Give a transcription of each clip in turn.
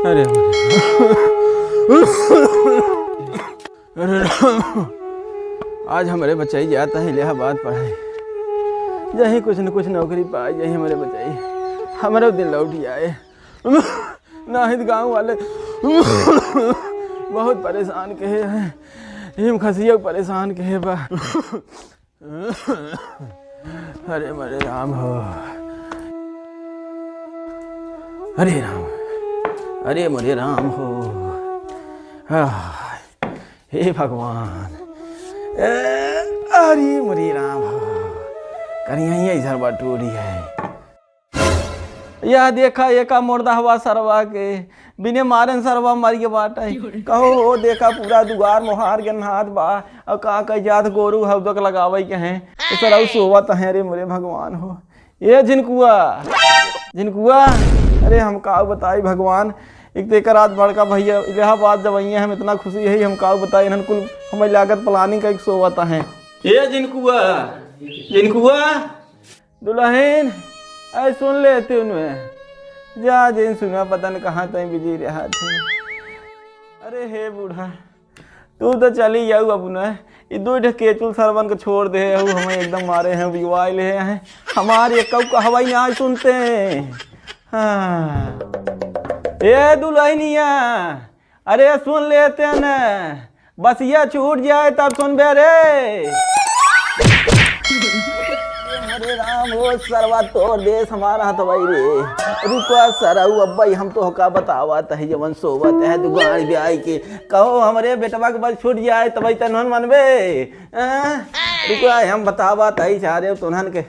अरे अरे आज हमारे बच्चाई जाता है इलाहाबाद पढ़ाई, यही कुछ न कुछ नौकरी पाए, यही हमारे बच्चाई हमारे दिन लौट आए। नाहिद गाँव वाले बहुत परेशान कहे हैं, हिम खसिया परेशान कहे बा। अरे मरे राम हो, अरे राम, अरे मरे राम हो। हे भगवान, अरे मरे राम हो, करिया इधर बटोरी है। यह देखा एका मुर्दा हवा सरवा के बिने मारन सरवा मर के बाट कहो हो देखा पूरा दुआर मोहार के हाथ बा और का कह जात गोरू हवदक लगावे के हैं तो सर सोवत है। रे मेरे भगवान हो, ये जिनकुआ जिनकुआ, अरे हम का बताई भगवान, एक तो रात बड़का भैया इलाहाबाद जब आई हम इतना खुशी है, हम का बताई इन्हन कुल हमें लागत प्लानिंग का एक सोवत है। ये जिनकुआ जिनकुआ दुल्हन ऐ सुन लेते उनमें जा जिन सुना पता न कहाँ तक बिजी रहा थे। अरे हे बूढ़ा तू तो चली जाऊ अब न, ये दो केचुल सरवन को छोड़ दे हमें एकदम मारे हैं विवाह ले हैं हमारे कब का हवाई ना सुनते हैं। हाँ ये दुल्हनिया, अरे सुन लेते हैं न, बस ये छूट जाए तब सुन बे रे। अरे राम हो सरवा तोड़ देश हमारा तो भाई रे, रुको सरऊ अब भाई हम तो का बतावत है जवन सोवत है दुगाड़ ब्याह के कहो हमरे बेटवा के बस छूट जाए तो भाई तनहन मनबे। रुको हम बतावत है चारे तुनहन के।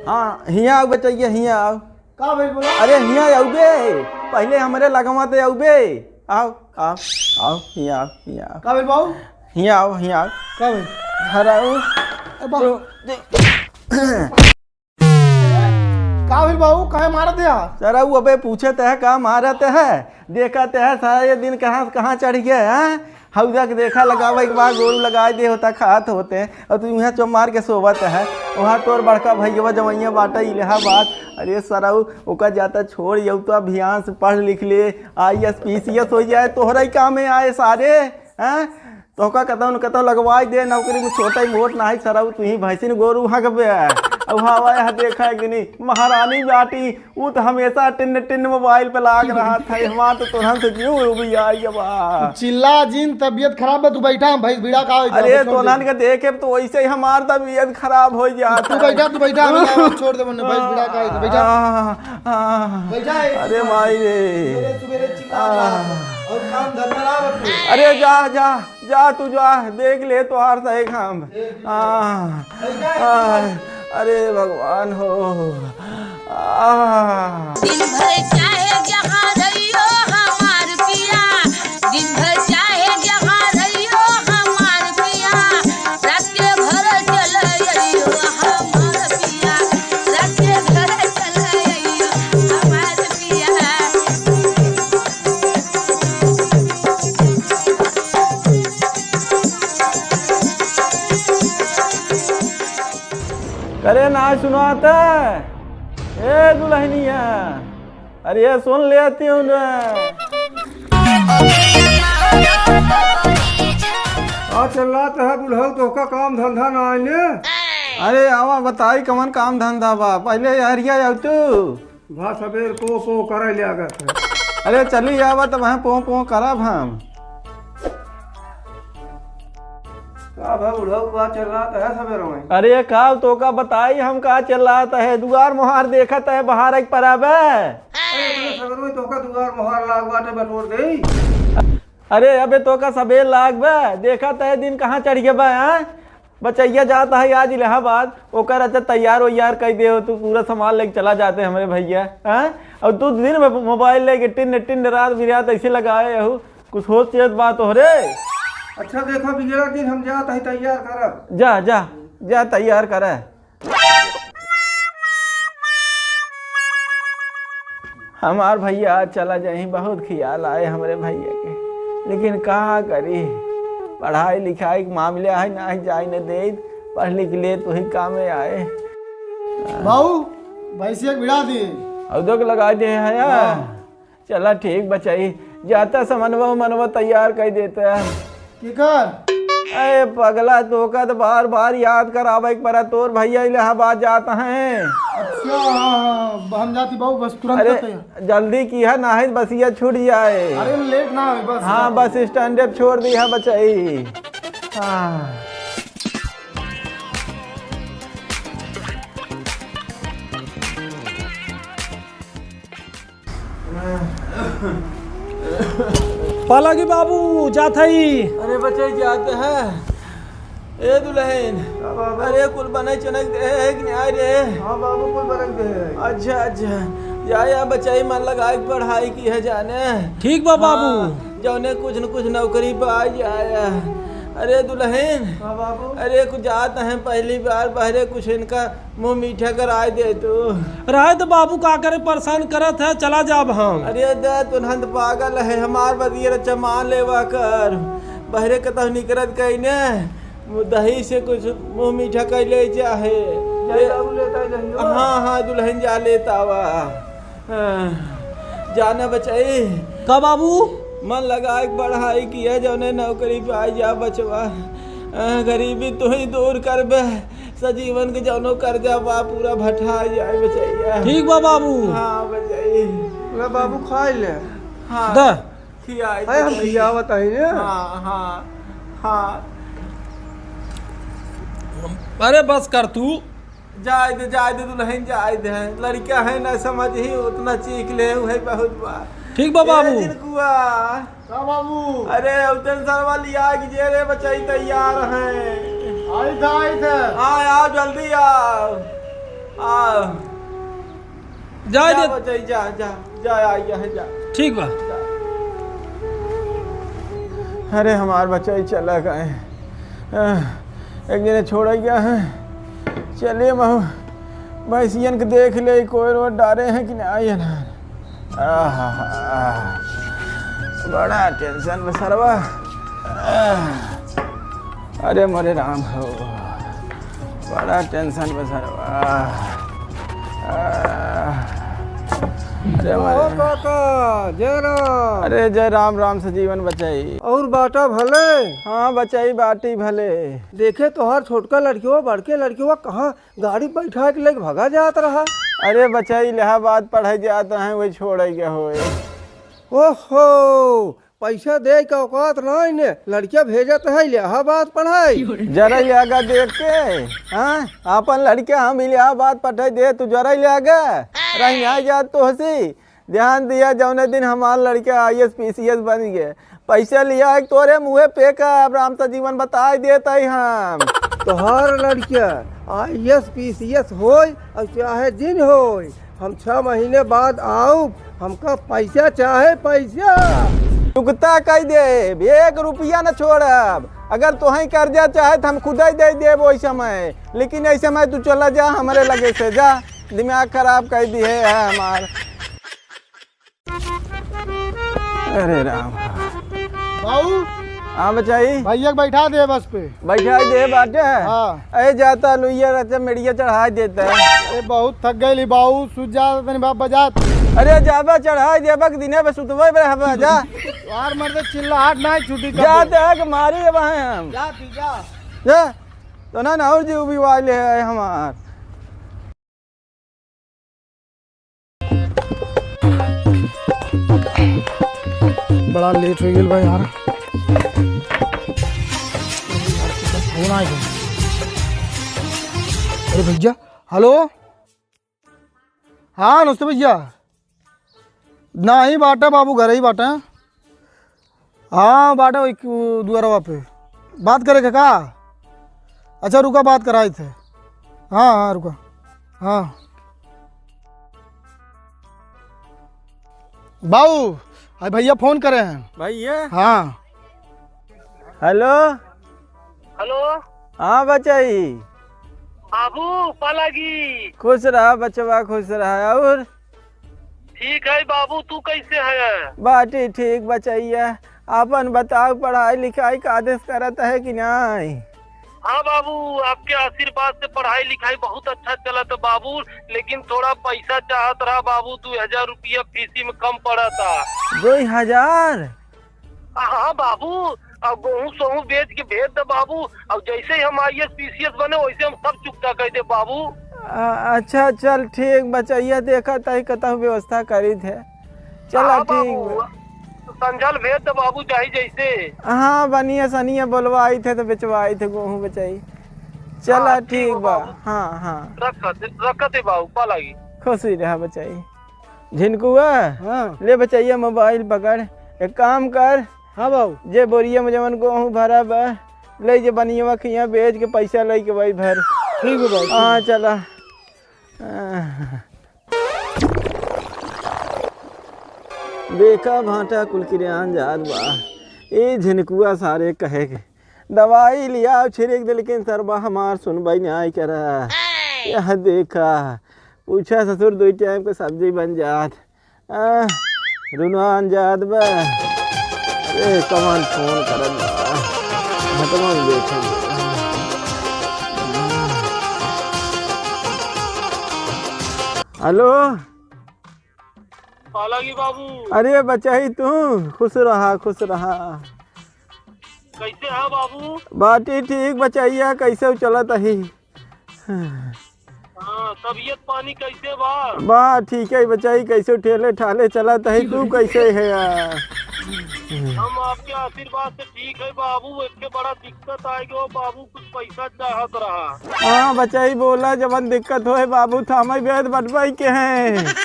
हाँ हिया आओ बचैया, हिया आओ। का भाई बोला? अरे हिया आओगे, पहले हमारे लगवा तो आओगे, आओ आओ आओ हिया आओ, हिया आओ। का भाई बाबू? हिया आओ, हिया आओ। का भाई? घर आओ। का भाई बाबू काहे मारत है? सर अबे पूछे है का मारत है, देखा है सारे दिन कहाँ कहाँ चढ़ गए हैं। हौजा के देखा लगावा एक बार गोरू लगा दे होता खात होते और तू यहाँ चो मार के सोवत है। वहाँ तोर बड़का भैया जवैया बाटा इलाहाबाद, अरे सराऊ ओका जाता छोड़ यू तो अभियान से पढ़ लिख ले IAS PCS हो जाए तोहरा ही काम में आए सारे हैं। तो का कतौ लगवाई दे नौकरी में छोटा ही मोट ना है सराऊ, तू ही भैंसिन गोरू हकबे अब हवा देखा है कि नहीं महारानी बाटी वो तो हमेशा टिन टिन मोबाइल पे लाग रहा था। हमारा तो तुरंत क्यों भी आई बा चिल्ला जिन तबीयत खराब है तू बैठा हम भैंस भिड़ा का। अरे तोलन के देखे तो वैसे ही हमार तबीयत खराब हो जाता। तू बैठा छोड़ दे मन्ने भैंस भिड़ा का तो बैठा बैठा। अरे माई रे सवेरे चिल्ला और काम धंधा ना बत। अरे जा जा जा तू जा देख ले तो हार सही काम। अरे भगवान हो। दिन भर चाहे जहाँ रहियो हमार पिया, दिन भर चाहे जहाँ रहियो हमार पिया, रात के भर चल अइयो हमार पिया, रात के भर चल अइयो हमार पिया। अरे ना सुनाता ए दुल्हनिया, अरे ये सुन लेती हूँ ना। आज चल रहा है बुढ़ऊ तो का काम धंधा ना आने। अरे आवा बताई कमन काम धंधा बा, पहले हरिया जाऊ तू भा सवेर पो करे ले आगत है। अरे चली आवा तो वहाँ पो करब हम। का भाई बुढ़ऊ का चल रहा है सवेर में? अरे का तो का बताई हम का चल रहा है, दुआर मोहार देखा है बाहर एक पराब है। सवेर में तो का दुआर मोहर लाग बाटे बटोर दे। अरे अबे तो का सबेर लाग बा देखा है दिन कहाँ चढ़ गया बा। बचैया जाता है आज इलाहाबाद, ओकर अच्छा तैयार वैयार कर दे हो, तू पूरा सामान लेके चला जाते हमारे भैया हैं। और तू दिन में मोबाइल लेके टिन टिन रात बिरात ऐसे लगाए हो, कुछ सोच चेत बात हो रे। अच्छा देखो बिगड़ा दिन हम जात है तैयार करब। जा जा जा तैयार कर। हमार भैया चला जाए, बहुत ख्याल आए हमारे भैया के, लेकिन कहा करी पढ़ाई लिखाई के मामले है ना जाए न दे, पढ़ लिख ले तो ही काम में आए। बाबू भैंसिया भिड़ा दिए। अब दो लगा दे है यार। चला ठीक बचाई, जाता समनवा मनवा तैयार कर देता है। की कर अरे पगला तो का तो बार बार याद करावे पर तोर भैया इलाहाबाद जाता है। अच्छा हम जाती बाबू बस तुरंत अरे करते हैं। जल्दी की है ना है बसिया छूट जाए। अरे लेट ना हो बस। हाँ बस स्टैंड पे छोड़ दी है बचाई। हाँ पालागी बाबू जात हई। अरे बच्चे जाते हैं ए दुल्हन। अरे कुल बने चनक दे है कि नहीं रे। हाँ बाबू कोई बरक दे। अच्छा अच्छा या बचाई मन लगा के पढ़ाई की है जाने। ठीक बा बाबू। जौने कुछ न कुछ नौकरी पे आ जाया। अरे दुल्हन। हाँ बाबू। अरे कुछ जाते हैं पहली बार बहरे कुछ इनका मुंह मीठा कराए दे तू। रहे तो बाबू का करे परेशान करत है, चला जाब हम। अरे दे तुनहंत पागल है हमार बदियर चमान लेवा कर बहरे कतौ निकरत कहीं ने दही से कुछ मुंह मीठा कर ले चाहे। हाँ हाँ दुल्हन जा लेता वा। जाना बचाई का बाबू मन लगा एक पढ़ाई किया जौने नौकरी पे आ जा बचवा। गरीबी तो ही दूर कर बे सजीवन के जौनो कर्जा बा पूरा भटा जाए बचैया। ठीक बा बाबू। हाँ बचाई बाबू खा ले। हाँ द खियाई हम खियावत है। हाँ हाँ हाँ अरे बस कर तू। जाए दे दुल्हन जाए दे। लड़का है ना समझ ही उतना चीख ले है बहुत बार। ठीक बा बाबू। जिनकुआ हाँ बाबू। अरे उतन सरवा लिया कि जे रे बचाई तैयार हैं। आई था। हाँ आओ जल्दी आओ आओ। जाए जा दे। बचाई जा जा जा आ गया है जा। ठीक बा। अरे हमार बच्चा ही चला गए। एक दिन छोड़ गया है। चलिए महू भैंसियन के देख ले कोई रोड डारे हैं कि नहीं आए ना। बड़ा टेंशन में सरवा। अरे मोरे राम हो बड़ा टेंशन में सरवा। अरे जय राम राम से जीवन बचाई। और बाटा भले। हाँ बचाई बाटी भले। देखे तो हर छोटका लड़कियों बड़के लड़कियों कहाँ गाड़ी बैठा के लेके भगा जात रहा। अरे बचाई इलाहाबाद पढ़ाई जाता है वही छोड़ गया हो। ओहो पैसा दे का औकात नहीं ने लड़कियां भेजत है इलाहाबाद पढ़ाई। जरा लेगा देख के। हाँ अपन लड़के हम इलाहाबाद पढ़ाई दे तू जरा लेगा रही आ जा तो हसी। ध्यान दिया जौने दिन हमारे लड़के IAS PCS बन गए पैसा लिया एक तोरे मुँहे पे का राम सा जीवन बता देता ही हम। तोहर लड़किया IAS PCS होय और चाहे जिन होय हम 6 महीने बाद आऊँ। हमका पैसा चाहे पैसा। चुकता कह दे 1 रुपया न छोड़ब। अगर तोहें कर्जा चाहे तो हम खुद ही दे देब वही समय। लेकिन ऐसे समय तू चला जा हमारे लगे से जा। दिमाग खराब कर दी है हमार। अरे राम बाबू हाँ बचाई भैया बैठा दे बस पे। बैठा दे बाटे। हाँ। अरे जाता लुइया रहता मेड़िया चढ़ा देता है। अरे बहुत थक गई बाबू सूझ जा तनी बाप बजात। अरे जाबा चढ़ा देबक दिने पे सुतवे पे हवा जा। यार मर्द चिल्लाहट ना छुट्टी जाते है कि मारी वहाँ हम जा तो ना और जी भी वाले है हमार। बड़ा लेट हो गया भाई यार। अरे भैया हेलो। हाँ नमस्ते भैया। ना ही बाटा बाबू घर ही बाटा। हाँ बाटा वही द्वारा पे बात करे का। अच्छा रुका बात कराए थे। हाँ हाँ रुका। हाँ बाबू अरे भैया फोन करे हैं। भैया हाँ हेलो हेलो हाँ बचाई बाबू पालागी। खुश रहा बचवा खुश रहा। और ठीक है बाबू तू कैसे है। बाटी ठीक बचैया अपन बताओ पढ़ाई लिखाई का आदेश करत है कि नहीं। हाँ बाबू, आपके आशीर्वाद से पढ़ाई लिखाई बहुत अच्छा चला था बाबू, लेकिन थोड़ा पैसा चाहत रहा बाबू। 2000 रुपया फीसी में कम पड़ा था। 2000? हाँ बाबू, अब गेहूँ सोहूँ बेच के भेज दे बाबू। अब जैसे ही हम IAS PCS बने वैसे हम सब चुकता कर दे बाबू। अच्छा चल ठीक बचैया, देखा तही कतहु व्यवस्था करी थे। चला हाँ ठीक बाबू, संझल भेज दे बाबू चाहे जैसे। हाँ बनिया सनिया बोलवाई थे तो बेचवाई थे गेहूँ बचाई। चला हाँ, ठीक हो बा। बाबू। हाँ हाँ रखते बाबू पालागी। खुशी रहा बचाई। झिनकुआ हाँ ले बचैया मोबाइल पकड़, एक काम कर, हाँ बाबू जे बोरिया में जवन गेहूँ भरा बा ले जे बनिया खिया बेच के पैसा ले के भाई भर। ठीक है बाबू। हाँ चला। देखा भाटा कुल किरान जात बा। ये झिनकुआ सारे कहे के दवाई लिया छिड़क दे, लेकिन सरबा हमार सुनवाई नहीं करा। यह देखा पूछा ससुर 2 टाइम के सब्जी बन जात, रुनवान जात बा। अरे कमान फोन करत बा, हतमन देखेंगे। हेलो पालागी बाबू, अरे बचाई तू खुश रहा खुश रहा। कैसे है बाबू? बाटी ठीक बचैया, कैसे चलत ही? हाँ, तबीयत पानी कैसे बा? बा ठीक है बचाई, कैसे ठेले ठाले चलत ही? तू कैसे है यार? हम आपके आशीर्वाद से ठीक है बाबू। इसके बड़ा दिक्कत आएगी बाबू, कुछ पैसा चाहत रहा। हाँ बचाई बोला, जबन दिक्कत होए बाबू थामे वेद बटवाई के हैं।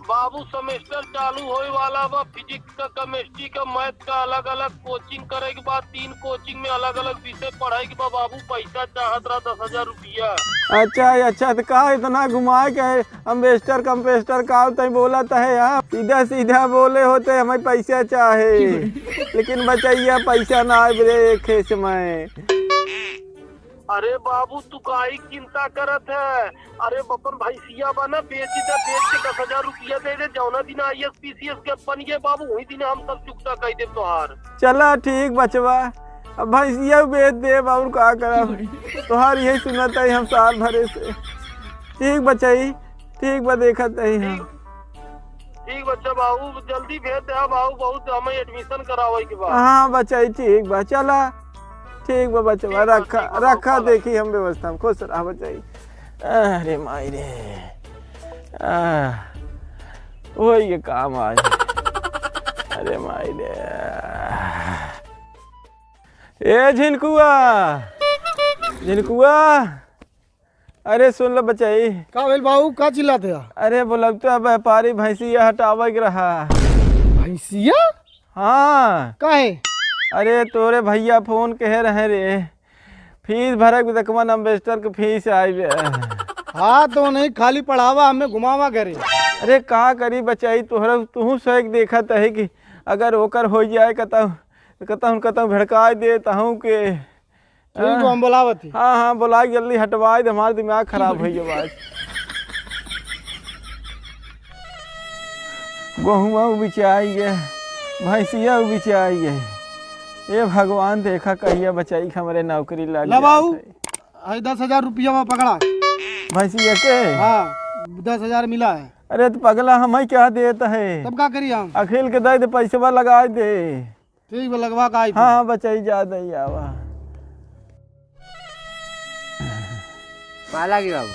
बाबू सेमेस्टर चालू होए वाला बा, फिजिक्स का, केमिस्ट्री का, मैथ का, अलग अलग कोचिंग करे के बाद 3 कोचिंग में अलग अलग विषय पढ़ाई के बाद बाबू पैसा चाहत रहा 10,000 रुपया। अच्छा तो का इतना घुमाए के अम्बेस्टर कंपेस्टर का तय बोला है यार? सीधा सीधा बोले होते हमें पैसा चाहे, लेकिन बचैया पैसा ना आए खेस में। अरे बाबू तू काहे चिंता करत है? अरे अपन भैंसिया बना बेच के 10,000 रुपया दे दे। जौना दिन IAS PCS के बन गए बाबू, वही दिन हम सब चुकता कर दे तोहार। चला ठीक बचवा, अब भैंसिया बेच दे बाबू, का करब? तोहार यही सुनत है हम साल भरे से। ठीक बचाई, ठीक बा देखत है हम। ठीक बच्चा बाबू, जल्दी भेज दे बाबू, बहुत हमें एडमिशन करावे के बाद। हाँ बचाई ठीक बा, चला ठीक बा बचवा, रखा देखी हम व्यवस्था में। खुश रहा बचाई। अरे माई रे, वही ये काम आज। अरे माई रे, ए झिनकुआ झिनकुआ, अरे सुन लो बचाई। का भेल बाबू, का चिल्लाते हैं? अरे बोलता व्यापारी भैंसिया हटावे के रहा। भैंसिया? हाँ काहे? अरे तोरे भैया फोन कहे रहे रे, फीस भरे दकमन अम्बेस्टर के फीस आई। हाँ तो नहीं, खाली पढ़ावा हमें घुमावा करे। अरे का करी बचाई, तोहरा तू सही देखत है कि अगर ओकर हो जाए कतहु भड़का दे तहूँ के। ठीक तो हम बोलावत ही। हाँ हाँ बोला जल्दी हटवा दे, हमारा दिमाग खराब हो गया। आज गेहुआ बिचाई गए, भैंसिया बिचाई गए। ये भगवान देखा कहिया बचाई हमारे नौकरी लग ला बाबू, 10,000 रुपया में पकड़ा। भैंसिया के? हाँ 10,000 मिला है। अरे तो पगला हम ही क्या देता है? तब का करिए हम? अखिल के दे दे, पैसा लगा दे। ठीक है लगवा का आई। हाँ बचाई जा दे आवा। पाला की बाबू,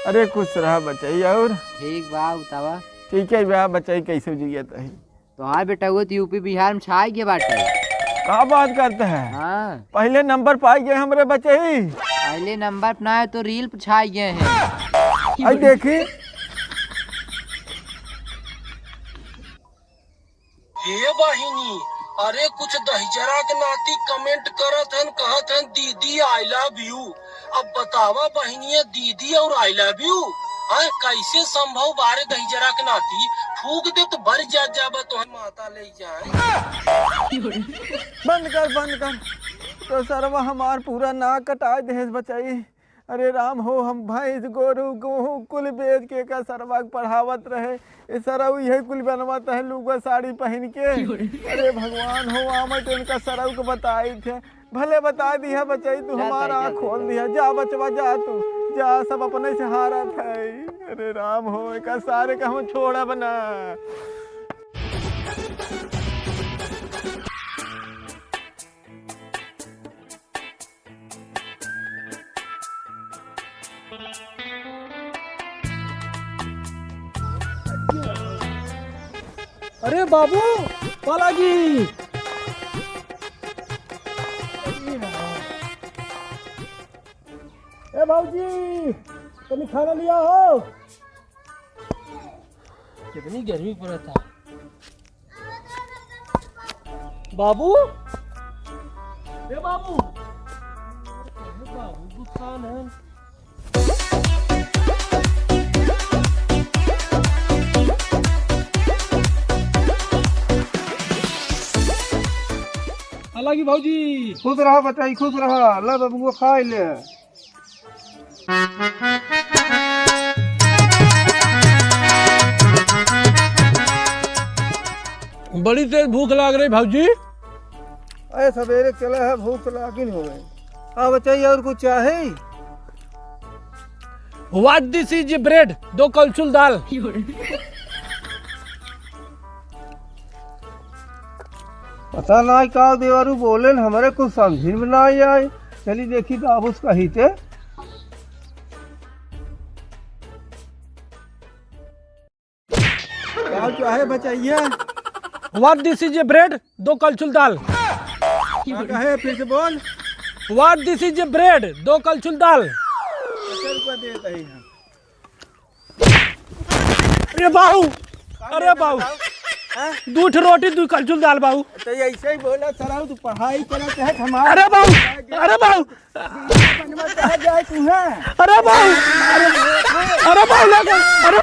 अरे खुश रहा बचाई। और ठीक बा उतावा। ठीक है बा बचाई, कैसे जियत है? तुम्हारे बेटा हुआ तो यूपी बिहार में छाई के बाटे। का बात करते हैं? हाँ पहले नंबर पाई गए हमरे बचाई। पहले नंबर अपना है तो रील पे छाई गए हैं। आई देखी ये वाहिनी, अरे कुछ दहिजरा के नाती कमेंट करत हन, कहत हन दीदी आई लव यू। अब बतावा बहनिया, दीदी और आई लव यू कैसे संभव? बारे दहिजरा के नाती फूक दे तो भर जा तो हम माता ले जाए। बंद कर तो सरवा हमार पूरा नाक कटा दे बचाई। अरे राम हो, हम भैंस गोरू गेहूँ कुल बेच के का सरवा पढ़ावत रहे। ये सरऊ यही कुल बनवात है, लुगा साड़ी पहन के। अरे भगवान हो, आम तो इनका सरऊ को बताई थे भले बता दिया बचाई तू, हमारा आँख खोल दिया। जा बचवा जा, तू जा, सब अपने से हारा था। अरे राम हो का सारे का हम छोड़ा बना। अरे बाबू बालाजी, ए भाऊजी तुम खाना लिया हो। कितनी गर्मी पड़ा था बाबू। ए बाबू, बाबू गुस्सा है। हालांकि भाऊजी खुश रहा बताई, खुश रहा। ला बाबू को खा ले। बड़ी तेज भूख लग रही भाऊजी। अरे सवेरे चला है, भूख लागिन हो गई। हाँ बताइए, और कुछ चाहे? व्हाट दिस इज ब्रेड, 2 कलछुल दाल। पता ना का देवारू बोले, हमारे कुछ समझ में ना आए। चली देखी तो आप उसका ही थे। क्या चाहे बचाइए? व्हाट दिस इज ब्रेड, 2 कलछुल दाल। क्या कहे फिर से बोल। व्हाट दिस इज ब्रेड, 2 कलछुल दाल। रुपया देता ही है। अरे बाबू, अरे बाबू, 2 रोटी 2 कलछुल दाल बाबू। तो ऐसे ही बोला सर, तू पढ़ाई करत है हमारा। अरे बाबू, अरे बाबू, बनवा चाहे जाए तू है। अरे बाबू, अरे बाबू, अरे